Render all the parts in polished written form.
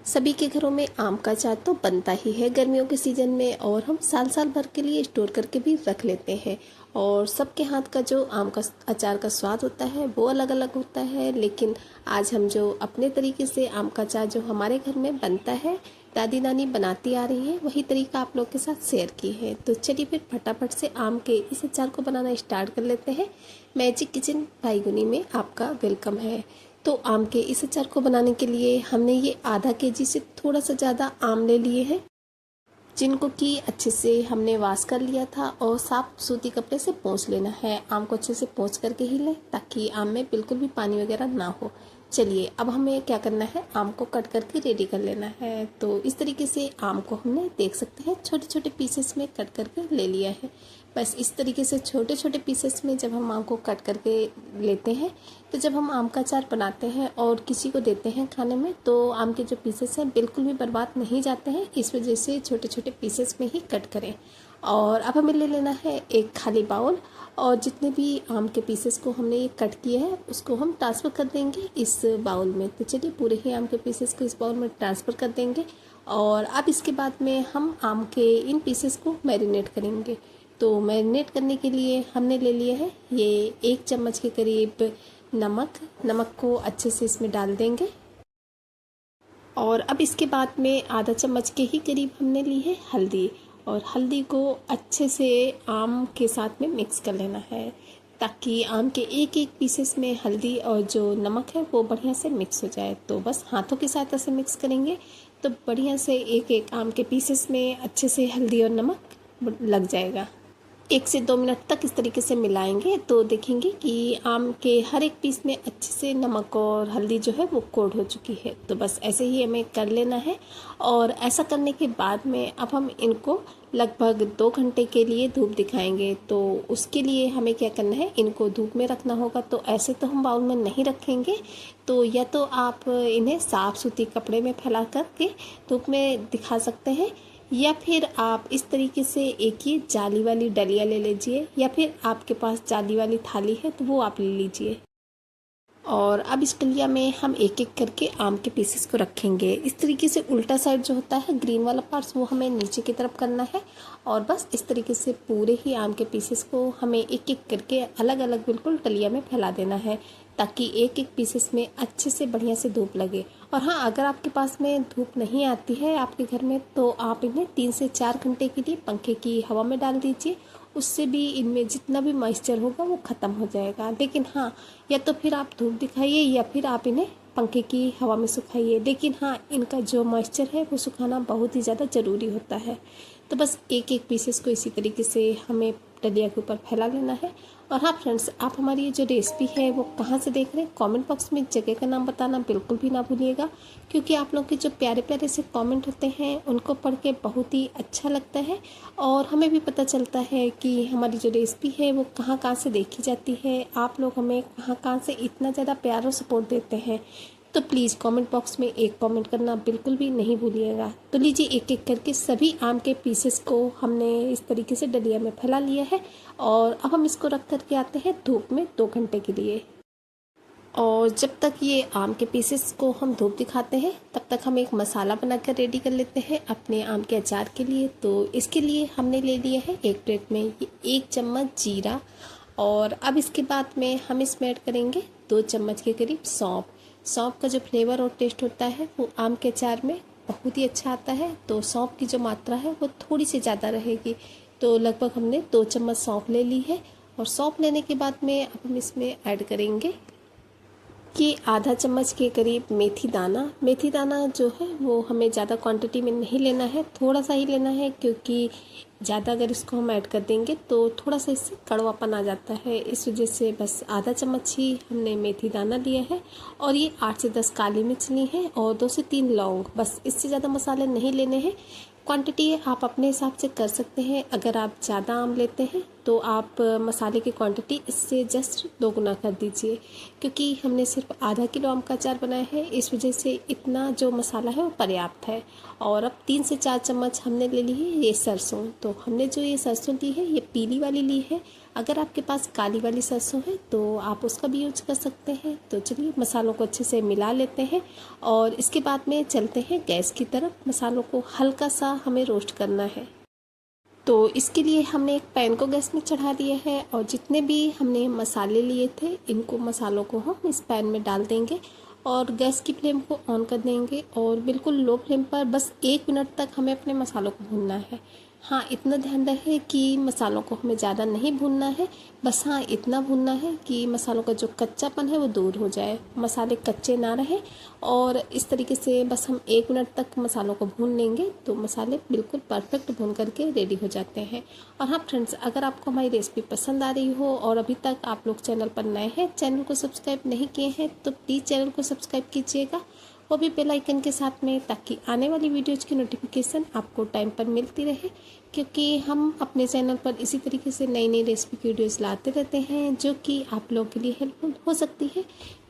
सभी के घरों में आम का अचार तो बनता ही है गर्मियों के सीज़न में, और हम साल साल भर के लिए स्टोर करके भी रख लेते हैं। और सबके हाथ का जो आम का अचार का स्वाद होता है वो अलग अलग होता है। लेकिन आज हम जो अपने तरीके से आम का अचार जो हमारे घर में बनता है, दादी नानी बनाती आ रही है, वही तरीका आप लोग के साथ शेयर की है। तो चलिए फिर फटाफट से आम के इस अचार को बनाना स्टार्ट कर लेते हैं। मैजिक किचन भाईगुनी में आपका वेलकम है। तो आम के इस अचार को बनाने के लिए हमने ये आधा केजी से थोड़ा सा ज़्यादा आम ले लिए हैं, जिनको कि अच्छे से हमने वॉश कर लिया था और साफ सूती कपड़े से पोंछ लेना है। आम को अच्छे से पोंछ करके ही लें ताकि आम में बिल्कुल भी पानी वगैरह ना हो। चलिए अब हमें क्या करना है, आम को कट करके रेडी कर लेना है। तो इस तरीके से आम को हमने देख सकते हैं छोटे छोटे पीसेस में कट करके ले लिया है। बस इस तरीके से छोटे छोटे पीसेस में जब हम आम को कट करके लेते हैं, तो जब हम आम का अचार बनाते हैं और किसी को देते हैं खाने में, तो आम के जो पीसेस हैं बिल्कुल भी बर्बाद नहीं जाते हैं। इस वजह से छोटे छोटे पीसेस में ही कट करें। और अब हमें ले लेना है एक खाली बाउल, और जितने भी आम के पीसेस को हमने ये कट किए हैं उसको हम ट्रांसफ़र कर देंगे इस बाउल में। तो चलिए पूरे ही आम के पीसेस को इस बाउल में ट्रांसफ़र कर देंगे। और अब इसके बाद में हम आम के इन पीसेस को मैरिनेट करेंगे। तो मैरिनेट करने के लिए हमने ले लिया है ये 1 चम्मच के करीब नमक को अच्छे से इसमें डाल देंगे। और अब इसके बाद में आधा चम्मच के ही करीब हमने ली है हल्दी, और हल्दी को अच्छे से आम के साथ में मिक्स कर लेना है ताकि आम के एक एक पीसेस में हल्दी और जो नमक है वो बढ़िया से मिक्स हो जाए। तो बस हाथों के साथ ऐसे मिक्स करेंगे तो बढ़िया से एक एक आम के पीसेस में अच्छे से हल्दी और नमक लग जाएगा। 1 से 2 मिनट तक इस तरीके से मिलाएंगे तो देखेंगे कि आम के हर एक पीस में अच्छे से नमक और हल्दी जो है वो कोट हो चुकी है। तो बस ऐसे ही हमें कर लेना है। और ऐसा करने के बाद में अब हम इनको लगभग 2 घंटे के लिए धूप दिखाएंगे। तो उसके लिए हमें क्या करना है, इनको धूप में रखना होगा। तो ऐसे तो हम बाउल में नहीं रखेंगे, तो या तो आप इन्हें साफ़ सूती कपड़े में फैला करके धूप में दिखा सकते हैं, या फिर आप इस तरीके से एक ये जाली वाली डलिया ले लीजिए, या फिर आपके पास जाली वाली थाली है तो वो आप ले लीजिए। और अब इस डलिया में हम एक एक करके आम के पीसेस को रखेंगे। इस तरीके से उल्टा साइड जो होता है ग्रीन वाला पार्ट्स वो हमें नीचे की तरफ करना है। और बस इस तरीके से पूरे ही आम के पीसेस को हमें एक एक करके अलग अलग बिल्कुल डलिया में फैला देना है ताकि एक एक पीसेस में अच्छे से बढ़िया से धूप लगे। और हाँ, अगर आपके पास में धूप नहीं आती है आपके घर में, तो आप इन्हें 3 से 4 घंटे के लिए पंखे की हवा में डाल दीजिए। उससे भी इनमें जितना भी मॉइस्चर होगा वो ख़त्म हो जाएगा। लेकिन हाँ, या तो फिर आप धूप दिखाइए या फिर आप इन्हें पंखे की हवा में सुखाइए। लेकिन हाँ, इनका जो मॉइस्चर है वो सुखाना बहुत ही ज़्यादा ज़रूरी होता है। तो बस एक एक पीसेस को इसी तरीके से हमें डलिया के ऊपर फैला लेना है। और हाँ फ्रेंड्स, आप हमारी ये जो रेसिपी है वो कहाँ से देख रहे हैं, कमेंट बॉक्स में जगह का नाम बताना बिल्कुल भी ना भूलिएगा, क्योंकि आप लोग के जो प्यारे प्यारे से कमेंट होते हैं उनको पढ़ के बहुत ही अच्छा लगता है। और हमें भी पता चलता है कि हमारी जो रेसिपी है वो कहाँ कहाँ से देखी जाती है, आप लोग हमें कहाँ कहाँ से इतना ज़्यादा प्यार और सपोर्ट देते हैं। तो प्लीज़ कमेंट बॉक्स में एक कमेंट करना बिल्कुल भी नहीं भूलिएगा। तो लीजिए एक एक करके सभी आम के पीसेस को हमने इस तरीके से डलिया में फैला लिया है। और अब हम इसको रख करके आते हैं धूप में 2 घंटे के लिए। और जब तक ये आम के पीसेस को हम धूप दिखाते हैं तब तक हम एक मसाला बनाकर रेडी कर लेते हैं अपने आम के अचार के लिए। तो इसके लिए हमने ले लिया है एक प्लेट में 1 चम्मच जीरा। और अब इसके बाद में हम इसमें ऐड करेंगे 2 चम्मच के करीब सौंफ। सौंफ का जो फ्लेवर और टेस्ट होता है वो आम के अचार में बहुत ही अच्छा आता है। तो सौंफ की जो मात्रा है वो थोड़ी सी ज़्यादा रहेगी। तो लगभग हमने 2 चम्मच सौंफ ले ली है। और सौंफ लेने के बाद में अब हम इसमें ऐड करेंगे कि आधा चम्मच के करीब मेथी दाना। मेथी दाना जो है वो हमें ज़्यादा क्वांटिटी में नहीं लेना है, थोड़ा सा ही लेना है, क्योंकि ज़्यादा अगर इसको हम ऐड कर देंगे तो थोड़ा सा इससे कड़वापन आ जाता है। इस वजह से बस आधा चम्मच ही हमने मेथी दाना लिया है। और ये 8 से 10 काली मिर्च ली है और 2 से 3 लौंग। बस इससे ज़्यादा मसाले नहीं लेने हैं। क्वांटिटी आप अपने हिसाब से कर सकते हैं। अगर आप ज़्यादा आम लेते हैं तो आप मसाले की क्वांटिटी इससे जस्ट 2 गुना कर दीजिए, क्योंकि हमने सिर्फ आधा किलो आम का अचार बनाया है, इस वजह से इतना जो मसाला है वो पर्याप्त है। और अब 3 से 4 चम्मच हमने ले ली है ये सरसों। तो हमने जो ये सरसों ली है ये पीली वाली ली है। अगर आपके पास काली वाली सरसों है तो आप उसका भी यूज कर सकते हैं। तो चलिए मसालों को अच्छे से मिला लेते हैं और इसके बाद में चलते हैं गैस की तरफ। मसालों को हल्का सा हमें रोस्ट करना है। तो इसके लिए हमने एक पैन को गैस में चढ़ा दिया है और जितने भी हमने मसाले लिए थे इनको मसालों को हम इस पैन में डाल देंगे और गैस की फ्लेम को ऑन कर देंगे और बिल्कुल लो फ्लेम पर बस 1 मिनट तक हमें अपने मसालों को भूनना है। हाँ, इतना ध्यान रहे कि मसालों को हमें ज़्यादा नहीं भूनना है, बस हाँ इतना भूनना है कि मसालों का जो कच्चापन है वो दूर हो जाए, मसाले कच्चे ना रहे। और इस तरीके से बस हम 1 मिनट तक मसालों को भून लेंगे तो मसाले बिल्कुल परफेक्ट भून करके रेडी हो जाते हैं। और हाँ फ्रेंड्स, अगर आपको हमारी रेसिपी पसंद आ रही हो और अभी तक आप लोग चैनल पर नए हैं, चैनल को सब्सक्राइब नहीं किए हैं तो प्लीज़ चैनल को सब्सक्राइब कीजिएगा, वो भी बेल आइकन के साथ में, ताकि आने वाली वीडियोज़ की नोटिफिकेशन आपको टाइम पर मिलती रहे। क्योंकि हम अपने चैनल पर इसी तरीके से नई नई रेसिपी की वीडियोज़ लाते रहते हैं जो कि आप लोगों के लिए हेल्पफुल हो सकती है।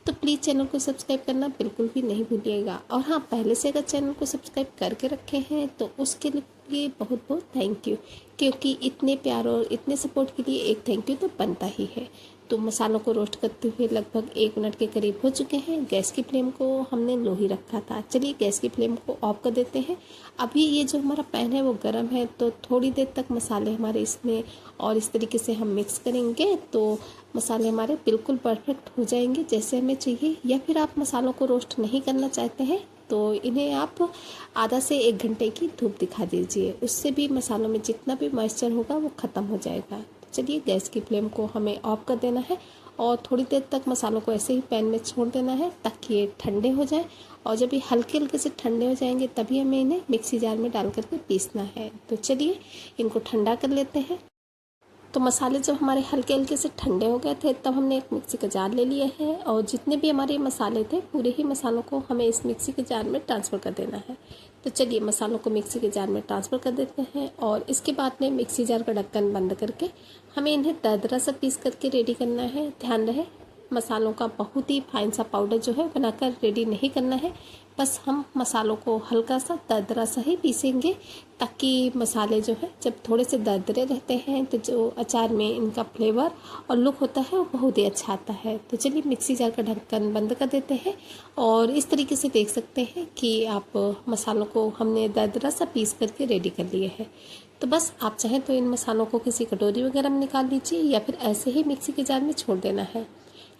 तो प्लीज़ चैनल को सब्सक्राइब करना बिल्कुल भी नहीं भूलिएगा। और हाँ, पहले से अगर चैनल को सब्सक्राइब करके रखे हैं तो उसके लिए बहुत बहुत थैंक यू, क्योंकि इतने प्यार और इतने सपोर्ट के लिए एक थैंक यू तो बनता ही है। तो मसालों को रोस्ट करते हुए लगभग 1 मिनट के करीब हो चुके हैं। गैस की फ्लेम को हमने लो ही रखा था। चलिए गैस की फ्लेम को ऑफ कर देते हैं। अभी ये जो हमारा पैन है वो गर्म है, तो थोड़ी देर तक मसाले हमारे इसमें और इस तरीके से हम मिक्स करेंगे तो मसाले हमारे बिल्कुल परफेक्ट हो जाएंगे जैसे हमें चाहिए। या फिर आप मसालों को रोस्ट नहीं करना चाहते हैं तो इन्हें आप आधा से 1 घंटे की धूप दिखा दीजिए, उससे भी मसालों में जितना भी मॉइस्चर होगा वो ख़त्म हो जाएगा। चलिए गैस की फ्लेम को हमें ऑफ कर देना है और थोड़ी देर तक मसालों को ऐसे ही पैन में छोड़ देना है ताकि ये ठंडे हो जाए। और जब ये हल्के हल्के से ठंडे हो जाएंगे तभी हमें इन्हें मिक्सी जार में डाल करके पीसना है। तो चलिए इनको ठंडा कर लेते हैं। तो मसाले जब हमारे हल्के हल्के से ठंडे हो गए थे तब हमने एक मिक्सी का जार ले लिया है और जितने भी हमारे मसाले थे पूरे ही मसालों को हमें इस मिक्सी के जार में ट्रांसफ़र कर देना है। तो चलिए मसालों को मिक्सी के जार में ट्रांसफ़र कर देते हैं और इसके बाद में मिक्सी जार का ढक्कन बंद करके हमें इन्हें दरदरा सा पीस करके रेडी करना है। ध्यान रहे मसालों का बहुत ही फाइन सा पाउडर जो है बनाकर रेडी नहीं करना है, बस हम मसालों को हल्का सा दरदरा सा ही पीसेंगे ताकि मसाले जो है जब थोड़े से दरदरे रहते हैं तो जो अचार में इनका फ्लेवर और लुक होता है वो बहुत ही अच्छा आता है। तो चलिए मिक्सी जार का ढक्कन बंद कर देते हैं और इस तरीके से देख सकते हैं कि आप मसालों को हमने दरदरा सा पीस करके रेडी कर लिए है। तो बस आप चाहें तो इन मसालों को किसी कटोरी वगैरह में निकाल लीजिए या फिर ऐसे ही मिक्सी के जार में छोड़ देना है,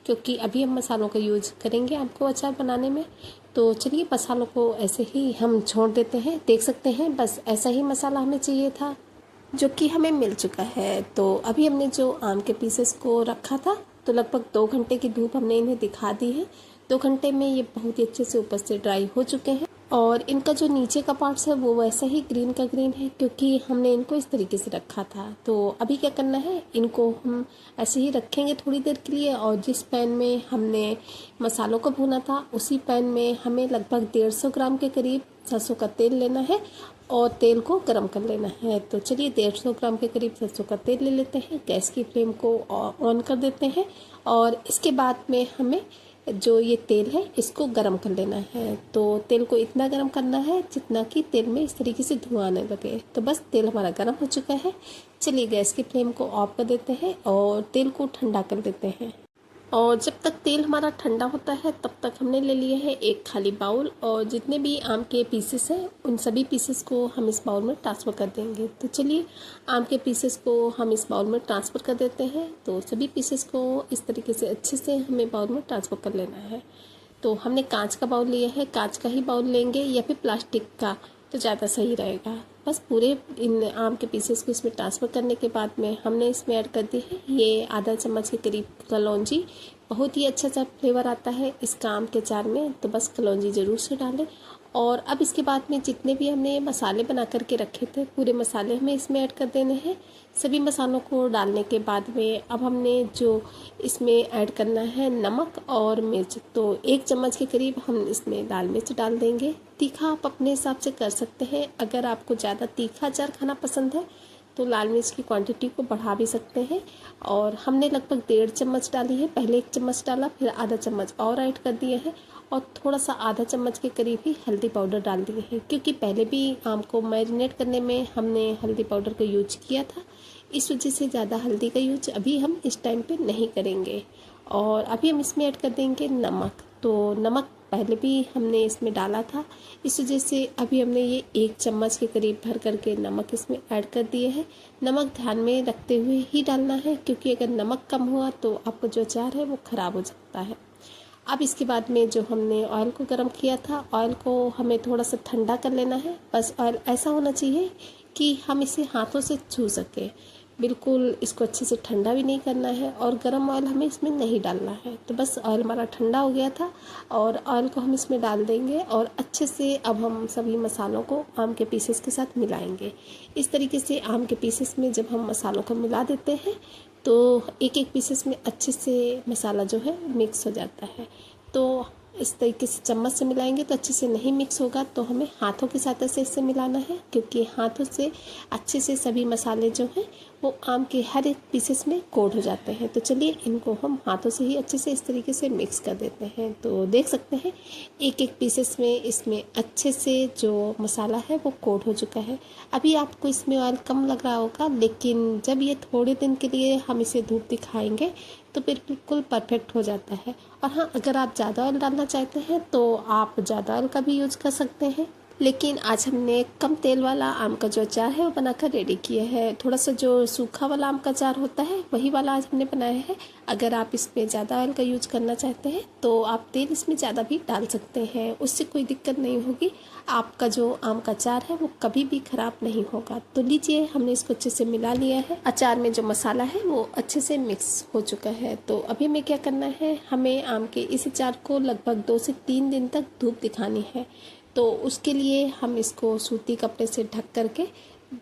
क्योंकि अभी हम मसालों का यूज करेंगे आपको अचार बनाने में। तो चलिए मसालों को ऐसे ही हम छोड़ देते हैं। देख सकते हैं बस ऐसा ही मसाला हमें चाहिए था जो कि हमें मिल चुका है। तो अभी हमने जो आम के पीसेस को रखा था तो लगभग 2 घंटे की धूप हमने इन्हें दिखा दी है। 2 घंटे में ये बहुत ही अच्छे से ऊपर से ड्राई हो चुके हैं और इनका जो नीचे का पार्ट्स है वो वैसा ही ग्रीन का ग्रीन है, क्योंकि हमने इनको इस तरीके से रखा था। तो अभी क्या करना है, इनको हम ऐसे ही रखेंगे थोड़ी देर के लिए और जिस पैन में हमने मसालों को भूना था उसी पैन में हमें लगभग 150 ग्राम के करीब सरसों का तेल लेना है और तेल को गरम कर लेना है। तो चलिए 150 ग्राम के करीब सरसों का तेल ले लेते हैं। गैस की फ्लेम को ऑन कर देते हैं और इसके बाद में हमें जो ये तेल है इसको गरम कर लेना है। तो तेल को इतना गरम करना है जितना कि तेल में इस तरीके से धुआं आने लगे। तो बस तेल हमारा गरम हो चुका है। चलिए गैस की फ्लेम को ऑफ कर देते हैं और तेल को ठंडा कर देते हैं। और जब तक तेल हमारा ठंडा होता है तब तक हमने ले लिए है एक खाली बाउल और जितने भी आम के पीसेस हैं उन सभी पीसेस को हम इस बाउल में ट्रांसफ़र कर देंगे। तो चलिए आम के पीसेस को हम इस बाउल में ट्रांसफ़र कर देते हैं। तो सभी पीसेस को इस तरीके से अच्छे से हमें बाउल में ट्रांसफ़र कर लेना है। तो हमने कांच का बाउल लिया है, कांच का ही बाउल लेंगे या फिर प्लास्टिक का तो ज़्यादा सही रहेगा। बस पूरे इन आम के पीसेस को इसमें ट्रांसफ़र करने के बाद में हमने इसमें ऐड कर दी है ये आधा चम्मच के करीब कलौंजी। बहुत ही अच्छा सा फ्लेवर आता है इसका आम के अचार में, तो बस कलौंजी ज़रूर से डालें। और अब इसके बाद में जितने भी हमने मसाले बना करके रखे थे पूरे मसाले हमें इसमें ऐड कर देने हैं। सभी मसालों को डालने के बाद में अब हमने जो इसमें ऐड करना है नमक और मिर्च। तो 1 चम्मच के करीब हम इसमें लाल मिर्च डाल देंगे। तीखा आप अपने हिसाब से कर सकते हैं। अगर आपको ज़्यादा तीखा अचार खाना पसंद है तो लाल मिर्च की क्वांटिटी को बढ़ा भी सकते हैं। और हमने लगभग 1.5 चम्मच डाली है, पहले 1 चम्मच डाला, फिर आधा चम्मच और ऐड कर दिए हैं। और थोड़ा सा आधा चम्मच के करीब ही हल्दी पाउडर डाल दिए हैं, क्योंकि पहले भी आम को मैरिनेट करने में हमने हल्दी पाउडर का यूज किया था। इस वजह से ज़्यादा हल्दी का यूज अभी हम इस टाइम पे नहीं करेंगे। और अभी हम इसमें ऐड कर देंगे नमक। तो नमक पहले भी हमने इसमें डाला था, इस वजह से अभी हमने ये 1 चम्मच के करीब भर करके नमक इसमें ऐड कर दिए हैं। नमक ध्यान में रखते हुए ही डालना है, क्योंकि अगर नमक कम हुआ तो आपका जो अचार है वो ख़राब हो सकता है। अब इसके बाद में जो हमने ऑयल को गर्म किया था, ऑयल को हमें थोड़ा सा ठंडा कर लेना है। बस ऑयल ऐसा होना चाहिए कि हम इसे हाथों से छू सकें। बिल्कुल इसको अच्छे से ठंडा भी नहीं करना है और गरम ऑयल हमें इसमें नहीं डालना है। तो बस ऑयल हमारा ठंडा हो गया था और ऑयल को हम इसमें डाल देंगे और अच्छे से अब हम सभी मसालों को आम के पीसेस के साथ मिलाएंगे। इस तरीके से आम के पीसेस में जब हम मसालों को मिला देते हैं तो एक एक पीसेस में अच्छे से मसाला जो है मिक्स हो जाता है। तो इस तरीके से चम्मच से मिलाएंगे तो अच्छे से नहीं मिक्स होगा, तो हमें हाथों के साथ ऐसे इसे मिलाना है, क्योंकि हाथों से अच्छे से सभी मसाले जो हैं वो आम के हर एक पीसेस में कोट हो जाते हैं। तो चलिए इनको हम हाथों से ही अच्छे से इस तरीके से मिक्स कर देते हैं। तो देख सकते हैं एक एक पीसेस में इसमें अच्छे से जो मसाला है वो कोट हो चुका है। अभी आपको इसमें ऑयल कम लग रहा होगा, लेकिन जब ये थोड़े दिन के लिए हम इसे धूप दिखाएंगे तो फिर बिल्कुल परफेक्ट हो जाता है। और हाँ, अगर आप ज़्यादा ऑयल डालना चाहते हैं तो आप ज़्यादा ऑयल का भी यूज़ कर सकते हैं, लेकिन आज हमने कम तेल वाला आम का जो अचार है वो बनाकर रेडी किया है। थोड़ा सा जो सूखा वाला आम का अचार होता है वही वाला आज हमने बनाया है। अगर आप इसमें ज़्यादा ऑयल का यूज करना चाहते हैं तो आप तेल इसमें ज़्यादा भी डाल सकते हैं, उससे कोई दिक्कत नहीं होगी। आपका जो आम का अचार है वो कभी भी ख़राब नहीं होगा। तो लीजिए, हमने इसको अच्छे से मिला लिया है। अचार में जो मसाला है वो अच्छे से मिक्स हो चुका है। तो अभी हमें क्या करना है, हमें आम के इस अचार को लगभग 2 से 3 दिन तक धूप दिखानी है। तो उसके लिए हम इसको सूती कपड़े से ढक करके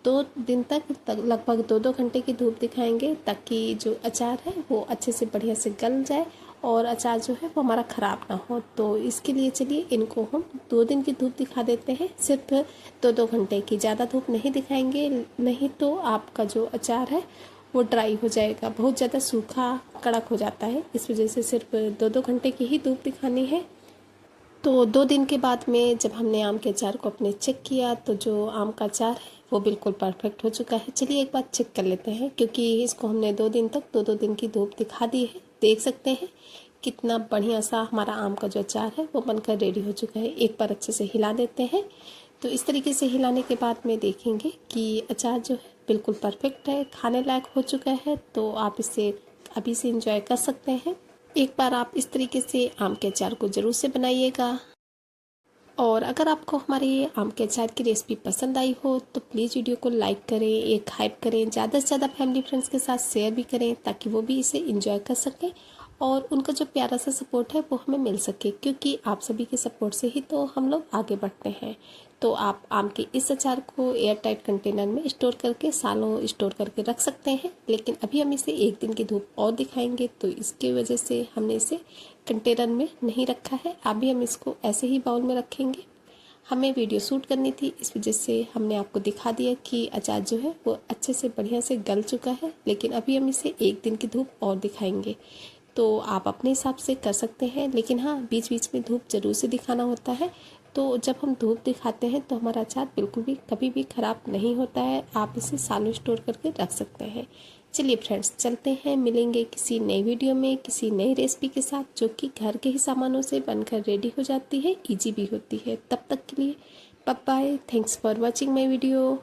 2 दिन तक लगभग 2-2 घंटे की धूप दिखाएंगे, ताकि जो अचार है वो अच्छे से बढ़िया से गल जाए और अचार जो है वो हमारा ख़राब ना हो। तो इसके लिए चलिए इनको हम 2 दिन की धूप दिखा देते हैं, सिर्फ 2-2 घंटे की, ज़्यादा धूप नहीं दिखाएंगे, नहीं तो आपका जो अचार है वो ड्राई हो जाएगा, बहुत ज़्यादा सूखा कड़क हो जाता है। इस वजह से सिर्फ 2-2 घंटे की ही धूप दिखानी है। तो 2 दिन के बाद में जब हमने आम के अचार को अपने चेक किया तो जो आम का अचार है वो बिल्कुल परफेक्ट हो चुका है। चलिए एक बार चेक कर लेते हैं, क्योंकि इसको हमने 2 दिन तक 2-2 दिन की धूप दिखा दी है। देख सकते हैं कितना बढ़िया सा हमारा आम का जो अचार है वो बनकर रेडी हो चुका है। एक बार अच्छे से हिला देते हैं। तो इस तरीके से हिलाने के बाद में देखेंगे कि अचार जो है बिल्कुल परफेक्ट है, खाने लायक हो चुका है। तो आप इसे अभी से इंजॉय कर सकते हैं। एक बार आप इस तरीके से आम के अचार को ज़रूर से बनाइएगा। और अगर आपको हमारे ये आम के अचार की रेसिपी पसंद आई हो तो प्लीज़ वीडियो को लाइक करें, एक हाइप करें, ज़्यादा से ज़्यादा फैमिली फ्रेंड्स के साथ शेयर भी करें, ताकि वो भी इसे इंजॉय कर सकें और उनका जो प्यारा सा सपोर्ट है वो हमें मिल सके, क्योंकि आप सभी के सपोर्ट से ही तो हम लोग आगे बढ़ते हैं। तो आप आम के इस अचार को एयर टाइट कंटेनर में स्टोर करके सालों स्टोर करके रख सकते हैं, लेकिन अभी हम इसे 1 दिन की धूप और दिखाएंगे, तो इसकी वजह से हमने इसे कंटेनर में नहीं रखा है। अभी हम इसको ऐसे ही बाउल में रखेंगे। हमें वीडियो शूट करनी थी, इस वजह से हमने आपको दिखा दिया कि अचार जो है वो अच्छे से बढ़िया से गल चुका है, लेकिन अभी हम इसे 1 दिन की धूप और दिखाएंगे। तो आप अपने हिसाब से कर सकते हैं, लेकिन हाँ, बीच बीच में धूप ज़रूर से दिखाना होता है। तो जब हम धूप दिखाते हैं तो हमारा अचार बिल्कुल भी कभी भी ख़राब नहीं होता है, आप इसे सालों स्टोर करके रख सकते हैं। चलिए फ्रेंड्स, चलते हैं, मिलेंगे किसी नई वीडियो में किसी नई रेसिपी के साथ, जो कि घर के ही सामानों से बनकर रेडी हो जाती है, ईजी भी होती है। तब तक के लिए bye bye, thanks for watching my video.